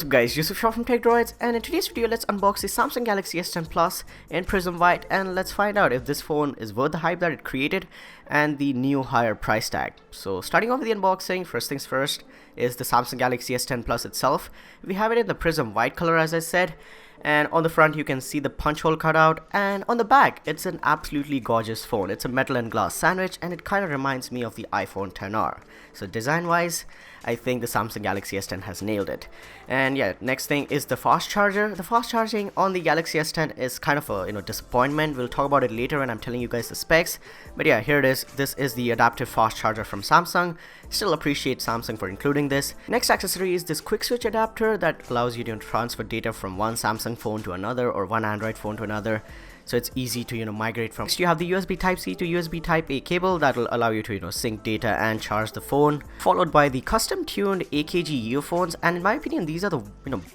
up guys, Yusuf Shah from TechDroids, and in today's video let's unbox the Samsung Galaxy S10 Plus in Prism White and let's find out if this phone is worth the hype that it created and the new higher price tag. So starting off with the unboxing, first things first is the Samsung Galaxy S10 Plus itself. We have it in the Prism White color as I said, and on the front you can see the punch hole cutout, and on the back it's an absolutely gorgeous phone. It's a metal and glass sandwich and it kind of reminds me of the iPhone XR. So design wise, I think the Samsung Galaxy S10 has nailed it. And yeah, next thing is the fast charger. The fast charging on the Galaxy S10 is kind of a disappointment. We'll talk about it later when I'm telling you guys the specs. But yeah, here it is. This is the adaptive fast charger from Samsung. Still appreciate Samsung for including this. Next accessory is this quick switch adapter that allows you to transfer data from one Samsung phone to another or one Android phone to another. So it's easy to migrate from. Next you have the USB Type-C to USB Type-A cable that will allow you to sync data and charge the phone, followed by the custom tuned AKG earphones, and in my opinion these are the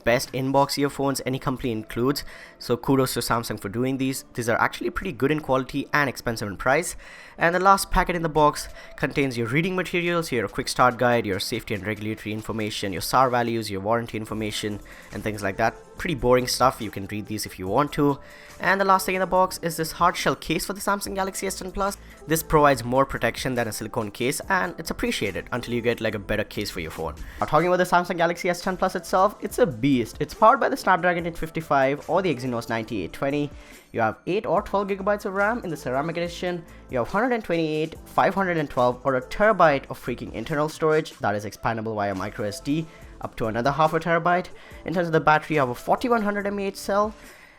best inbox earphones any company includes. So kudos to Samsung for doing these. These are actually pretty good in quality and expensive in price. And the last packet in the box contains your reading materials, your quick start guide, your safety and regulatory information, your SAR values, your warranty information and things like that. Pretty boring stuff, you can read these if you want to. And the last thing in the box is this hard shell case for the Samsung Galaxy S10 Plus. This provides more protection than a silicone case and it's appreciated until you get like a better case for your phone. Now talking about the Samsung Galaxy S10 Plus itself, it's a beast. It's powered by the Snapdragon 855 or the Exynos 9820. You have 8 or 12 gigabytes of RAM in the ceramic edition. You have 128, 512 or a terabyte of freaking internal storage that is expandable via micro SD up to another half a terabyte. In terms of the battery, you have a 4100 mAh cell.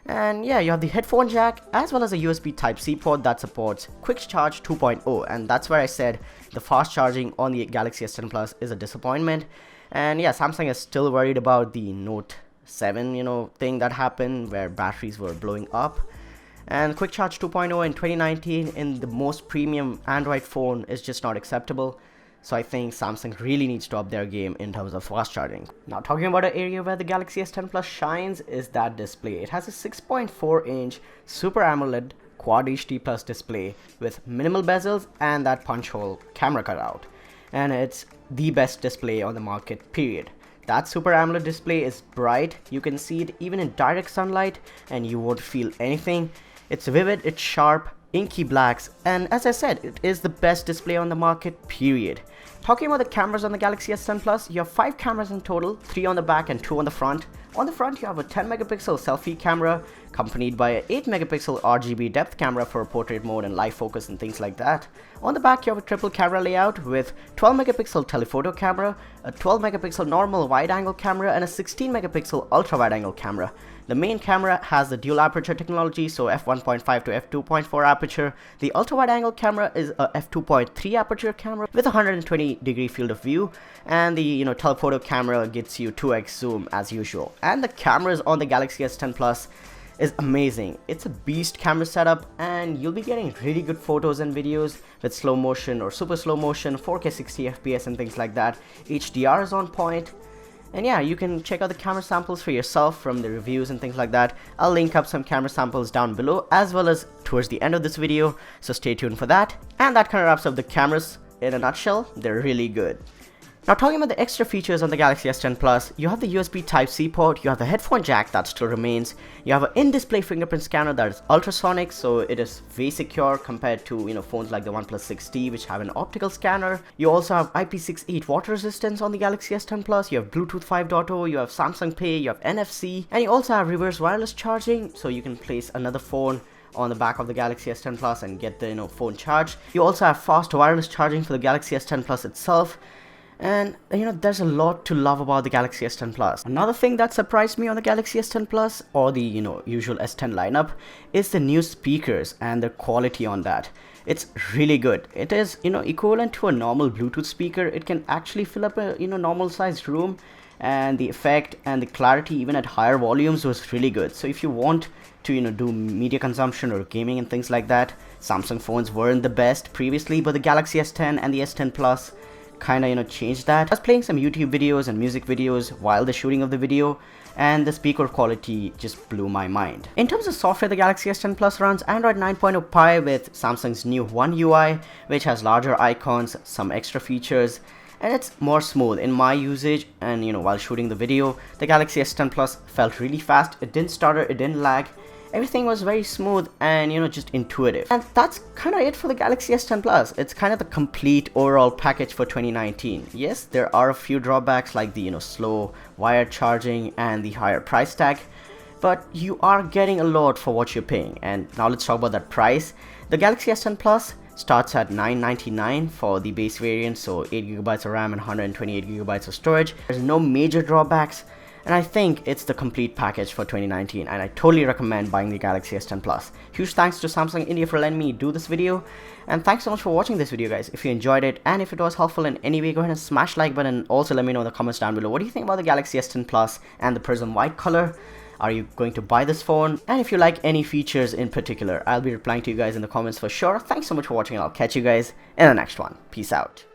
And yeah, you have the headphone jack as well as a USB Type-C port that supports Quick Charge 2.0, and that's where I said the fast charging on the Galaxy S10 Plus is a disappointment. And yeah, Samsung is still worried about the Note 7 thing that happened where batteries were blowing up. And Quick Charge 2.0 in 2019 in the most premium Android phone is just not acceptable. So I think Samsung really needs to up their game in terms of fast charging. Now talking about an area where the Galaxy S10 Plus shines is that display. It has a 6.4 inch Super AMOLED Quad HD Plus display with minimal bezels and that punch hole camera cutout. And it's the best display on the market, period. That Super AMOLED display is bright. You can see it even in direct sunlight and you won't feel anything. It's vivid, it's sharp, inky blacks, and as I said, it is the best display on the market, period. Talking about the cameras on the Galaxy S10 Plus, you have 5 cameras in total, 3 on the back and 2 on the front. On the front you have a 10 megapixel selfie camera accompanied by an 8 megapixel RGB depth camera for portrait mode and live focus and things like that. On the back you have a triple camera layout with 12 megapixel telephoto camera, a 12 megapixel normal wide angle camera and a 16 megapixel ultra wide angle camera. The main camera has the dual aperture technology, so f1.5 to f2.4 aperture. The ultra wide angle camera is a f2.3 aperture camera with a 120 degree field of view, and the telephoto camera gets you 2x zoom as usual. And the cameras on the Galaxy S10 Plus is amazing. It's a beast camera setup and you'll be getting really good photos and videos with slow motion or super slow motion, 4K 60 FPS and things like that. HDR is on point. And yeah, you can check out the camera samples for yourself from the reviews and things like that. I'll link up some camera samples down below as well as towards the end of this video, so stay tuned for that. And that kind of wraps up the cameras in a nutshell. They're really good. Now talking about the extra features on the Galaxy S10 Plus, you have the USB Type-C port, you have the headphone jack that still remains, you have an in-display fingerprint scanner that is ultrasonic, so it is very secure compared to phones like the OnePlus 6T which have an optical scanner. You also have IP68 water resistance on the Galaxy S10 Plus, you have Bluetooth 5.0, you have Samsung Pay, you have NFC, and you also have reverse wireless charging, so you can place another phone on the back of the Galaxy S10 Plus and get the phone charged. You also have fast wireless charging for the Galaxy S10 Plus itself. And there's a lot to love about the Galaxy S10 Plus. Another thing that surprised me on the Galaxy S10 Plus or the usual S10 lineup is the new speakers and the quality on that. It's really good. It is equivalent to a normal Bluetooth speaker. It can actually fill up a normal sized room, and the effect and the clarity even at higher volumes was really good. So if you want to do media consumption or gaming and things like that, Samsung phones weren't the best previously, but the Galaxy S10 and the S10 Plus kind of changed that. I was playing some YouTube videos and music videos while the shooting of the video, and the speaker quality just blew my mind. In terms of software, the Galaxy S10 Plus runs Android 9.0 Pie with Samsung's new One UI, which has larger icons, some extra features, and it's more smooth in my usage. And while shooting the video, the Galaxy S10 Plus felt really fast. It didn't stutter, it didn't lag. Everything was very smooth and just intuitive. And that's kind of it for the Galaxy S10 Plus. It's kind of the complete overall package for 2019. Yes, there are a few drawbacks like the slow wired charging and the higher price tag, but you are getting a lot for what you're paying. And now let's talk about that price. The Galaxy S10 Plus starts at $999 for the base variant, so 8GB of RAM and 128GB of storage. There's no major drawbacks, and I think it's the complete package for 2019, and I totally recommend buying the Galaxy S10 Plus. Huge thanks to Samsung India for letting me do this video, and thanks so much for watching this video, guys. If you enjoyed it and if it was helpful in any way, go ahead and smash the like button. Also let me know in the comments down below, what do you think about the Galaxy S10 Plus and the Prism white color? Are you going to buy this phone? And if you like any features in particular, I'll be replying to you guys in the comments for sure. Thanks so much for watching, and I'll catch you guys in the next one. Peace out.